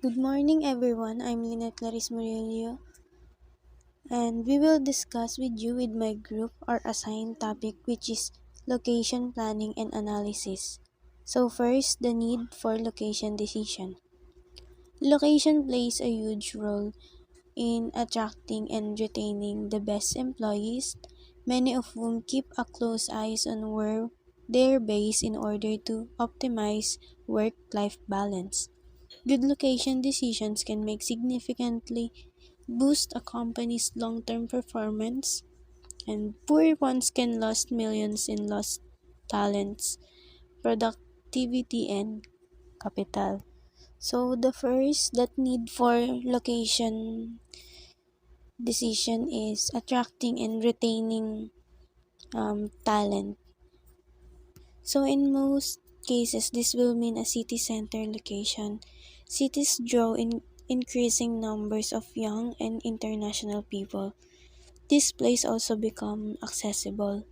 Good morning, everyone. I'm Lynette Clarice Murillo, and we will discuss with you with my group our assigned topic, which is location planning and analysis. So first, the need for location decision. Location plays a huge role in attracting and retaining the best employees, many of whom keep a close eyes on where they're based in order to optimize work-life balance. Good location decisions can make significantly boost a company's long-term performance, and poor ones can lose millions in lost talents, productivity, and capital. So the first that need for location decision is attracting and retaining talent. So in most cases, this will mean a city center location. Cities draw in increasing numbers of young and international people. This place also become accessible.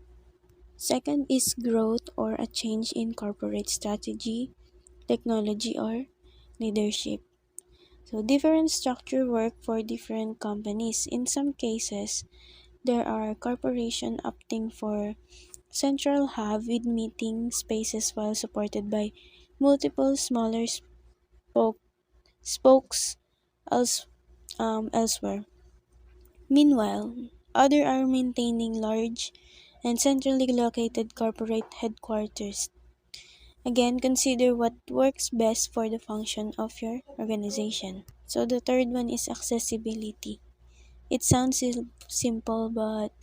Second is growth or a change in corporate strategy, technology, or leadership. So different structure work for different companies. In some cases, there are corporation opting for central hub with meeting spaces while supported by multiple smaller spokes elsewhere. Meanwhile, others are maintaining large and centrally located corporate headquarters. Again, consider what works best for the function of your organization. So the third one is accessibility. It sounds simple, but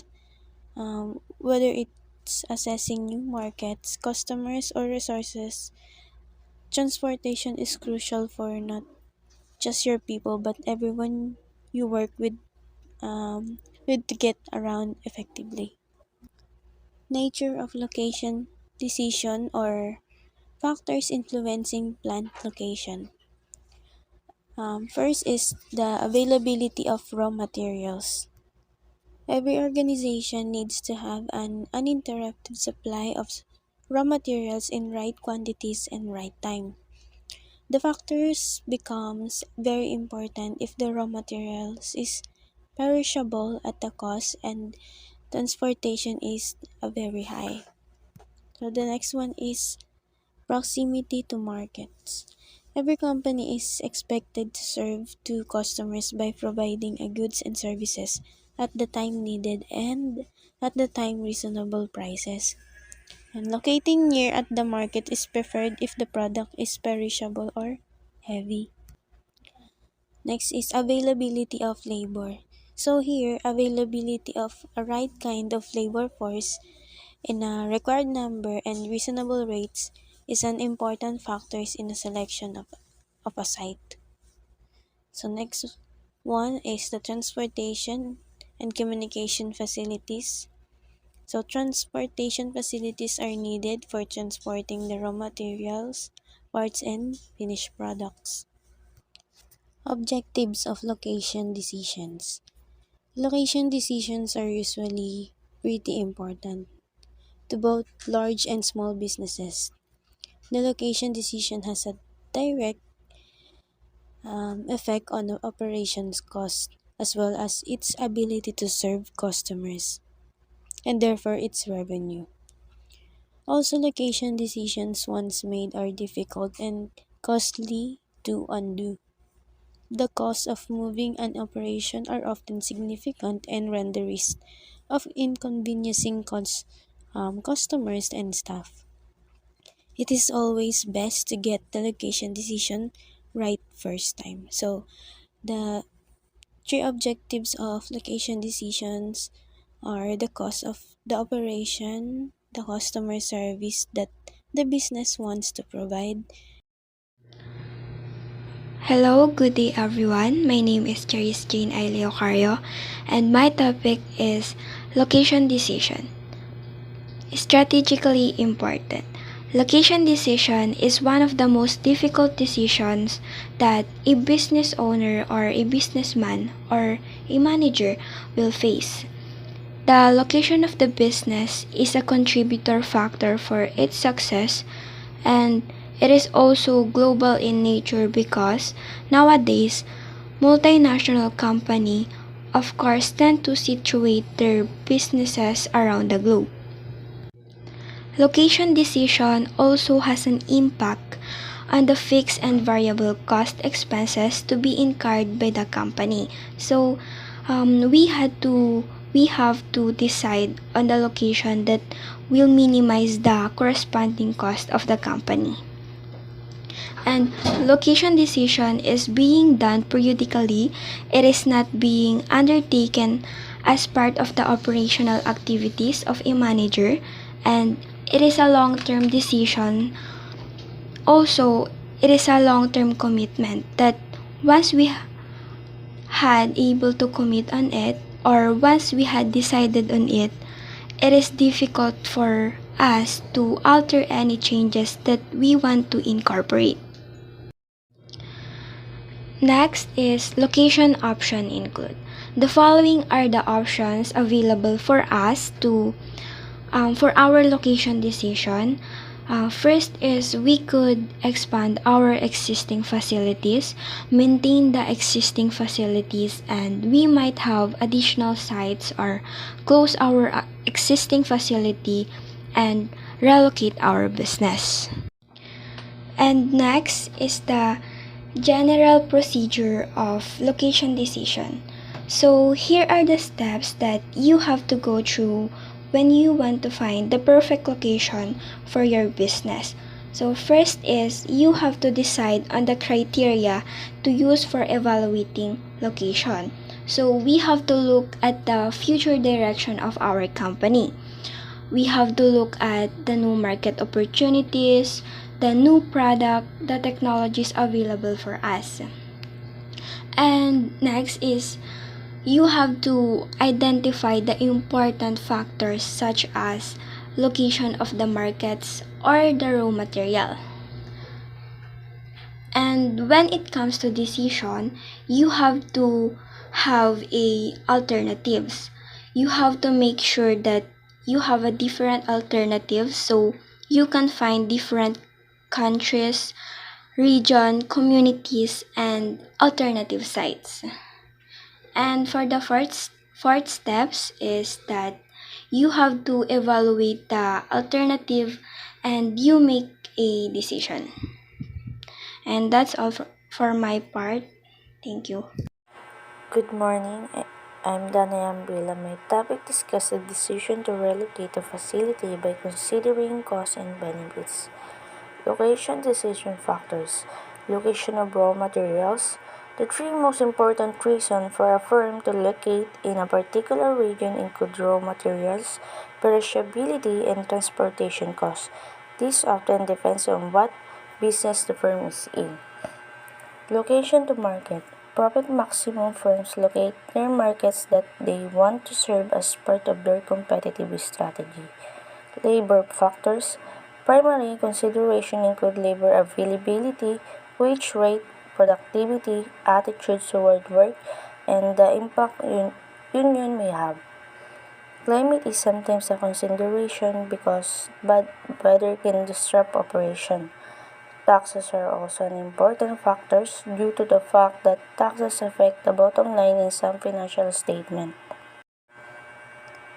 whether it's assessing new markets, customers, or resources, transportation is crucial for not just your people but everyone you work with to get around effectively. Nature of location decision or factors influencing plant location. First is the availability of raw materials. Every organization needs to have an uninterrupted supply of raw materials in right quantities and right time. The factors becomes very important if the raw materials is perishable at the cost and transportation is very high. So the next one is proximity to markets. Every company is expected to serve to customers by providing a goods and services at the time needed and at the time reasonable prices. And locating near at the market is preferred if the product is perishable or heavy. Next is availability of labor. So here, availability of a right kind of labor force in a required number and reasonable rates is an important factors in the selection of a site. So next one is the transportation and communication facilities. So transportation facilities are needed for transporting the raw materials, parts, and finished products. Objectives of location decisions. Location decisions are usually pretty important to both large and small businesses. The location decision has a direct effect on the operations cost as well as its ability to serve customers and therefore its revenue. Also, location decisions once made are difficult and costly to undo. The costs of moving an operation are often significant and run the risk of inconveniencing customers and staff. It is always best to get the location decision right first time. So, the three objectives of location decisions are the cost of the operation, the customer service that the business wants to provide. Hello, good day everyone. My name is Charis Jane Aileocario and my topic is location decision. Strategically important. Location decision is one of the most difficult decisions that a business owner or a businessman or a manager will face. The location of the business is a contributor factor for its success and It is also global in nature because nowadays multinational company of course tend to situate their businesses around the globe. Location decision also has an impact on the fixed and variable cost expenses to be incurred by the company. So we have to decide on the location that will minimize the corresponding cost of the company. And location decision is being done periodically. It is not being undertaken as part of the operational activities of a manager, and it is a long-term decision. Also, it is a long-term commitment that once we had able to commit on it, or once we had decided on it, it is difficult for us to alter any changes that we want to incorporate. Next is location option include. The following are the options available for us to for our location decision. First is we could expand our existing facilities, maintain the existing facilities, and we might have additional sites or close our existing facility and relocate our business. And next is the general procedure of location decision. So here are the steps that you have to go through when you want to find the perfect location for your business. So first is you have to decide on the criteria to use for evaluating location. So we have to look at the future direction of our company. We have to look at the new market opportunities, the new product, the technologies available for us. And next is you have to identify the important factors such as location of the markets or the raw material. And when it comes to decision, you have to have alternatives. You have to make sure that you have a different alternative so you can find different countries, region, communities, and alternative sites. And for the fourth steps is that you have to evaluate the alternative and you make a decision. And that's all for my part. Thank you. Good morning. I'm Dana Umbrella. My topic discusses the decision to relocate a facility by considering costs and benefits. Location decision factors. Location of raw materials. The three most important reasons for a firm to locate in a particular region include raw materials, perishability, and transportation costs. This often depends on what business the firm is in. Location to market. Profit maximum firms locate near markets that they want to serve as part of their competitive strategy. Labor factors. Primary consideration include labor availability, wage rate, productivity, attitudes toward work, and the impact union may have. Climate is sometimes a consideration because bad weather can disrupt operation. Taxes are also an important factor due to the fact that taxes affect the bottom line in some financial statement.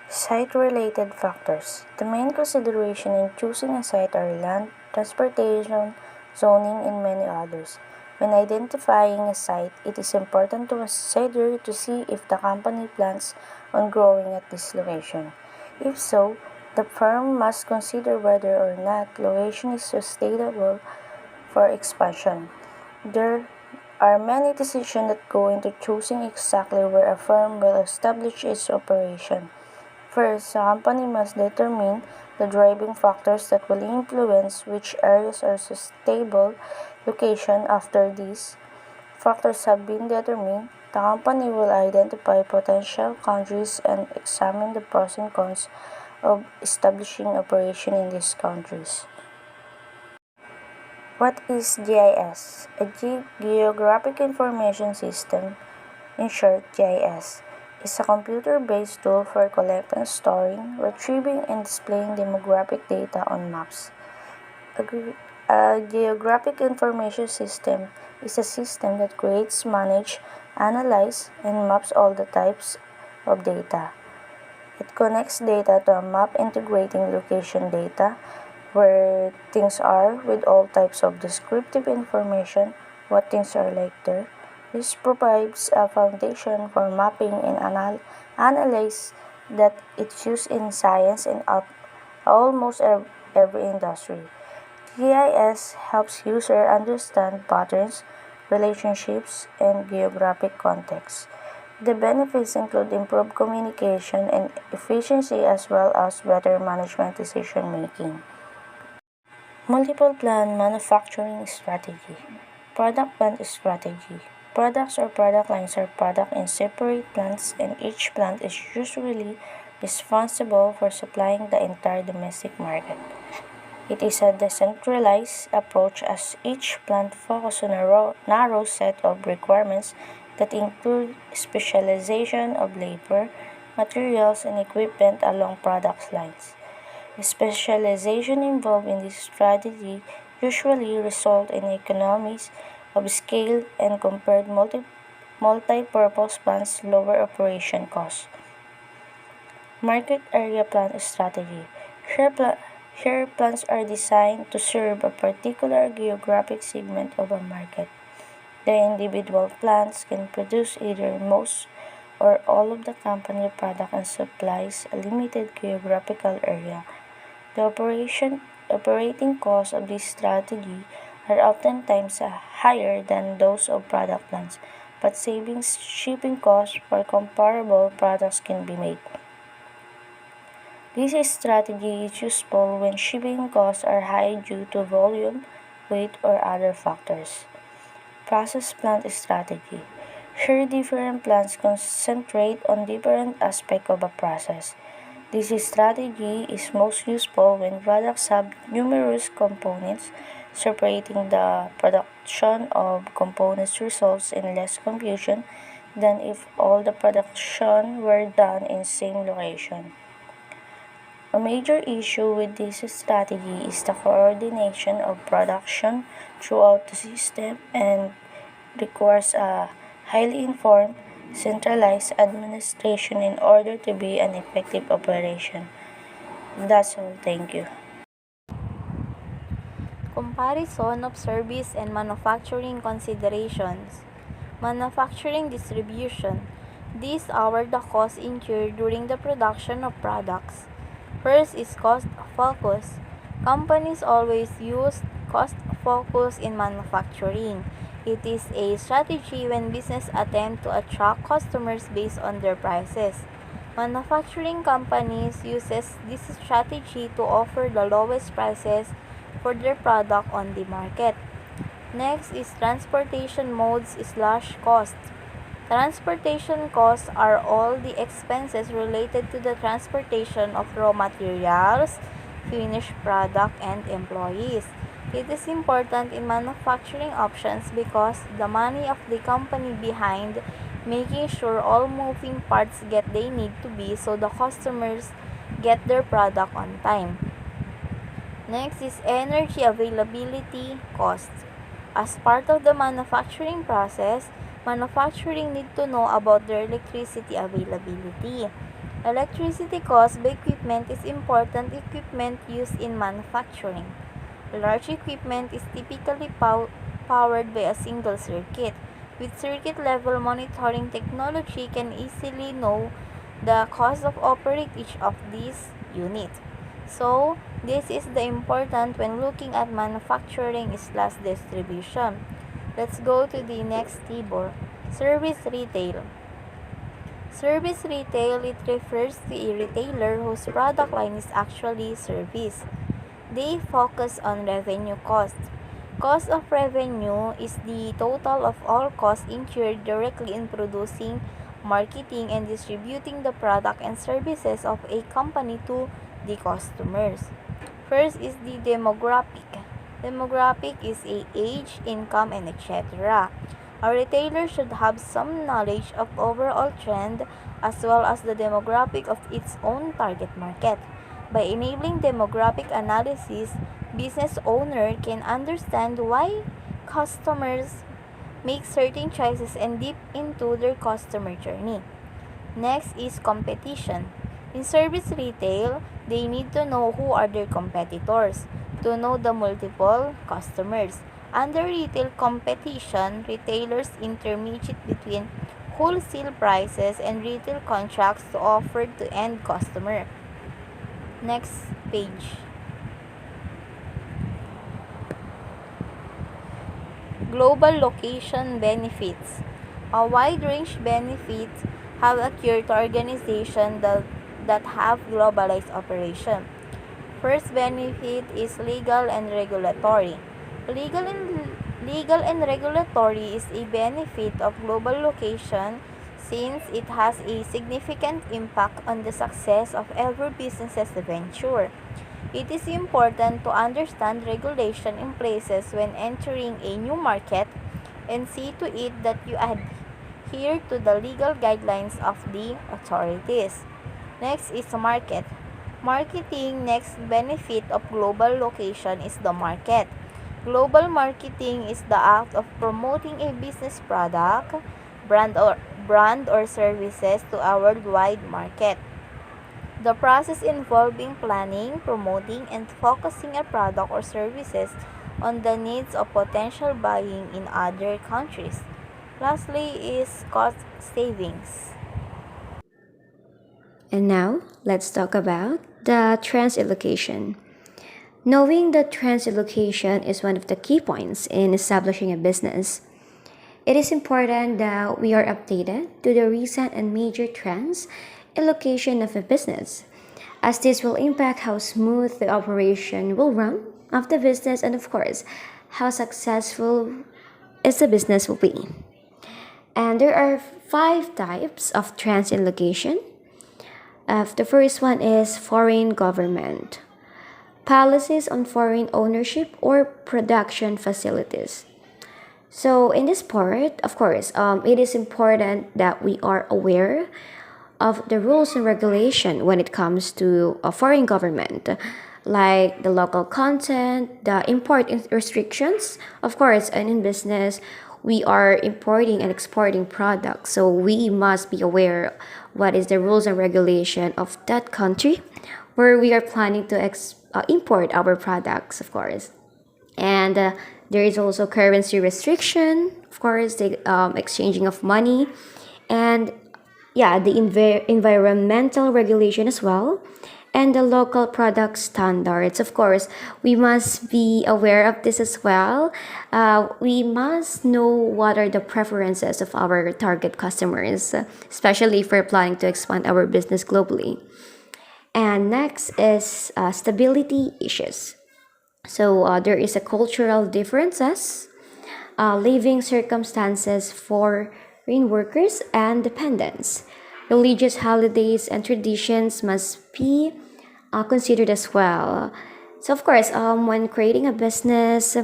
Site-related factors. The main consideration in choosing a site are land, transportation, zoning, and many others. When identifying a site, it is important to consider to see if the company plans on growing at this location. If so, the firm must consider whether or not location is sustainable for expansion. There are many decisions that go into choosing exactly where a firm will establish its operation. First, a company must determine the driving factors that will influence which areas are suitable location. After these factors have been determined, the company will identify potential countries and examine the pros and cons of establishing operation in these countries. What is GIS? A Geographic Information System, in short GIS, is a computer-based tool for collecting, storing, retrieving, and displaying demographic data on maps. A geographic information system is a system that creates, manages, analyzes, and maps all the types of data. It connects data to a map integrating location data, where things are, with all types of descriptive information, what things are like there. This provides a foundation for mapping and analysis that is used in science and almost every industry. GIS helps users understand patterns, relationships, and geographic context. The benefits include improved communication and efficiency as well as better management decision making. Multiple plant manufacturing strategy. Product plant strategy. Products or product lines are products in separate plants, and each plant is usually responsible for supplying the entire domestic market. It is a decentralized approach as each plant focuses on a narrow set of requirements that include specialization of labor, materials, and equipment along product lines. Specialization involved in this strategy usually result in economies of scale and compared multi-purpose plants lower operation costs. Market area plant strategy. Here plants are designed to serve a particular geographic segment of a market. The individual plants can produce either most or all of the company product and supplies a limited geographical area. The operating costs of this strategy are oftentimes higher than those of product plants, but savings shipping costs for comparable products can be made. This strategy is useful when shipping costs are high due to volume, weight, or other factors. Process plant strategy. Here, different plants concentrate on different aspects of a process. This strategy is most useful when products have numerous components. Separating the production of components results in less confusion than if all the production were done in same location. A major issue with this strategy is the coordination of production throughout the system and requires a highly informed, centralized administration in order to be an effective operation. That's all. Thank you. Comparison of service and manufacturing considerations. Manufacturing distribution. These are the costs incurred during the production of products. First is cost focus. Companies always use cost focus in manufacturing. It is a strategy when business attempt to attract customers based on their prices. Manufacturing companies uses this strategy to offer the lowest prices for their product on the market. Next is transportation modes/cost. Transportation costs are all the expenses related to the transportation of raw materials, finished product, and employees. It is important in manufacturing options because the money of the company behind making sure all moving parts get they need to be so the customers get their product on time. Next is energy availability cost. As part of the manufacturing process, manufacturing need to know about their electricity availability. Electricity cost by equipment is important equipment used in manufacturing. Large equipment is typically powered by a single circuit. With circuit level monitoring technology can easily know the cost of operate each of these units. So, this is the important when looking at manufacturing/distribution. Let's go to the next table. Service retail. Service retail, it refers to a retailer whose product line is actually service. They focus on revenue cost. Cost of revenue is the total of all costs incurred directly in producing, marketing, and distributing the product and services of a company to the customers. First is the demographic. Demographic is a age, income, and etc. A retailer should have some knowledge of overall trend as well as the demographic of its own target market. By enabling demographic analysis, business owner can understand why customers make certain choices and deep into their customer journey. Next is competition. In service retail, they need to know who are their competitors, to know the multiple customers. Under retail competition, retailers intermediate between wholesale prices and retail contracts to offer to end customer. Next page. Global location benefits. A wide range benefits have occurred to organizations that have globalized operation. First benefit is legal and regulatory. Legal and Legal and regulatory is a benefit of global location since it has a significant impact on the success of every business's venture. It is important to understand regulation in places when entering a new market and see to it that you adhere to the legal guidelines of the authorities. Next is market. Marketing next benefit of global location is the market. Global marketing is the act of promoting a business product, brand or services to a worldwide market. The process involving planning, promoting, and focusing a product or services on the needs of potential buying in other countries. Lastly is cost savings. And now, let's talk about the transallocation. Knowing that transallocation is one of the key points in establishing a business. It is important that we are updated to the recent and major trends in location of a business, as this will impact how smooth the operation will run of the business and, of course, how successful is the business will be. And there are five types of transallocation. The first one is foreign government. Policies on foreign ownership or production facilities. So, in this part, of course, it is important that we are aware of the rules and regulation when it comes to a foreign government, like the local content, the import restrictions. Of course, and in business, we are importing and exporting products, so we must be aware what is the rules and regulation of that country where we are planning to import our products, of course. And there is also currency restriction, of course, the exchanging of money, and yeah, the environmental regulation as well, and the local product standards. Of course, we must be aware of this as well. We must know what are the preferences of our target customers, especially if we're planning to expand our business globally. And next is stability issues. So there is a cultural differences, living circumstances for foreign workers and dependents. Religious holidays and traditions must be considered as well. So of course, when creating a business,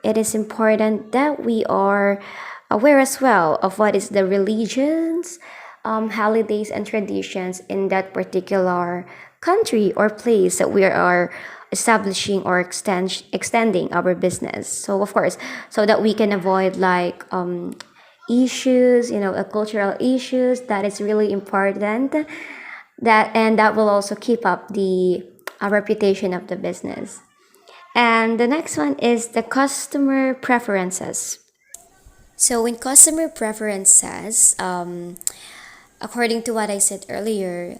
it is important that we are aware as well of what is the religions, holidays, and traditions in that particular country or place that we are establishing or extending our business. So of course, so that we can avoid like issues, cultural issues, that is really important. That will also keep up the reputation of the business. And the next one is the customer preferences. So in customer preferences, according to what I said earlier,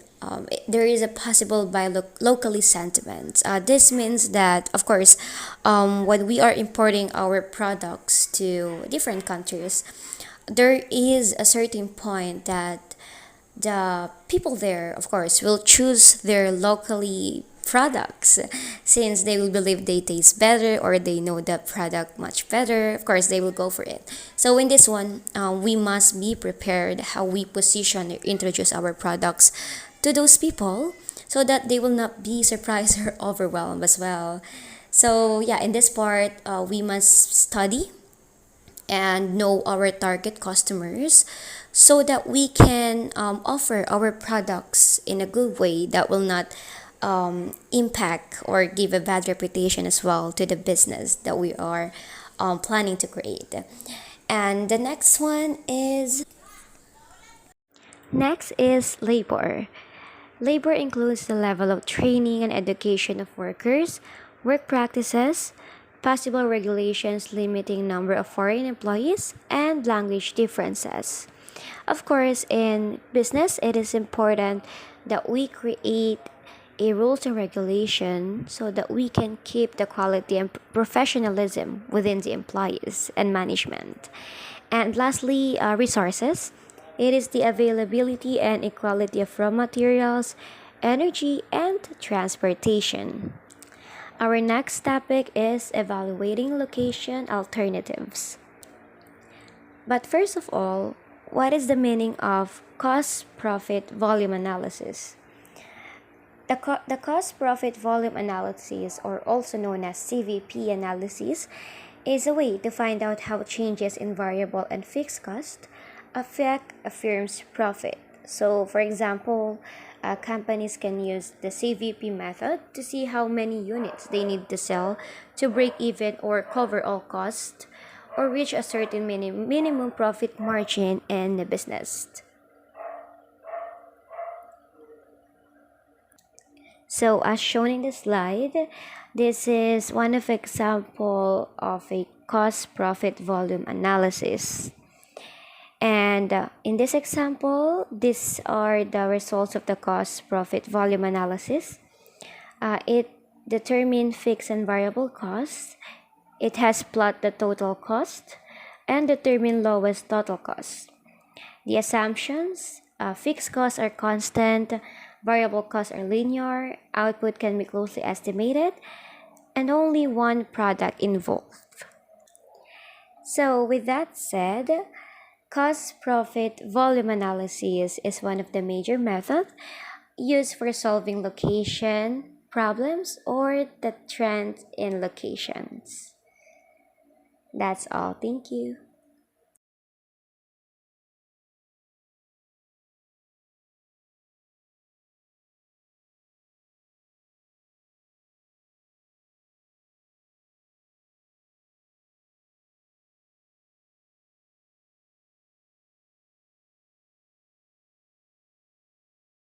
there is a possible buy locally sentiment. This means that, of course, when we are importing our products to different countries, there is a certain point that the people there, of course, will choose their locally products since they will believe they taste better or they know the product much better. Of course, they will go for it. So in this one, we must be prepared how we position or introduce our products to those people so that they will not be surprised or overwhelmed as well. So yeah, in this part, we must study and know our target customers so that we can offer our products in a good way that will not impact or give a bad reputation as well to the business that we are planning to create. And the next is labor. Labor includes the level of training and education of workers, work practices, possible regulations limiting number of foreign employees, and language differences. Of course, in business, it is important that we create a rules and regulation so that we can keep the quality and professionalism within the employees and management. And lastly, resources. It is the availability and equality of raw materials, energy, and transportation. Our next topic is evaluating location alternatives. But first of all, what is the meaning of cost profit volume analysis? The cost profit volume analysis, or also known as CVP analysis, is a way to find out how changes in variable and fixed cost affect a firm's profit. So, for example, companies can use the CVP method to see how many units they need to sell to break even or cover all costs or reach a certain minimum profit margin in the business. So as shown in the slide, this is one of example of a cost profit volume analysis. And in this example, these are the results of the cost profit volume analysis. It determines fixed and variable costs. It has plot the total cost and determine lowest total cost. The assumptions: fixed costs are constant, variable costs are linear, output can be closely estimated, and only one product involved. So with that said, cost profit volume analysis is one of the major methods used for solving location problems or the trend in locations. That's all. Thank you.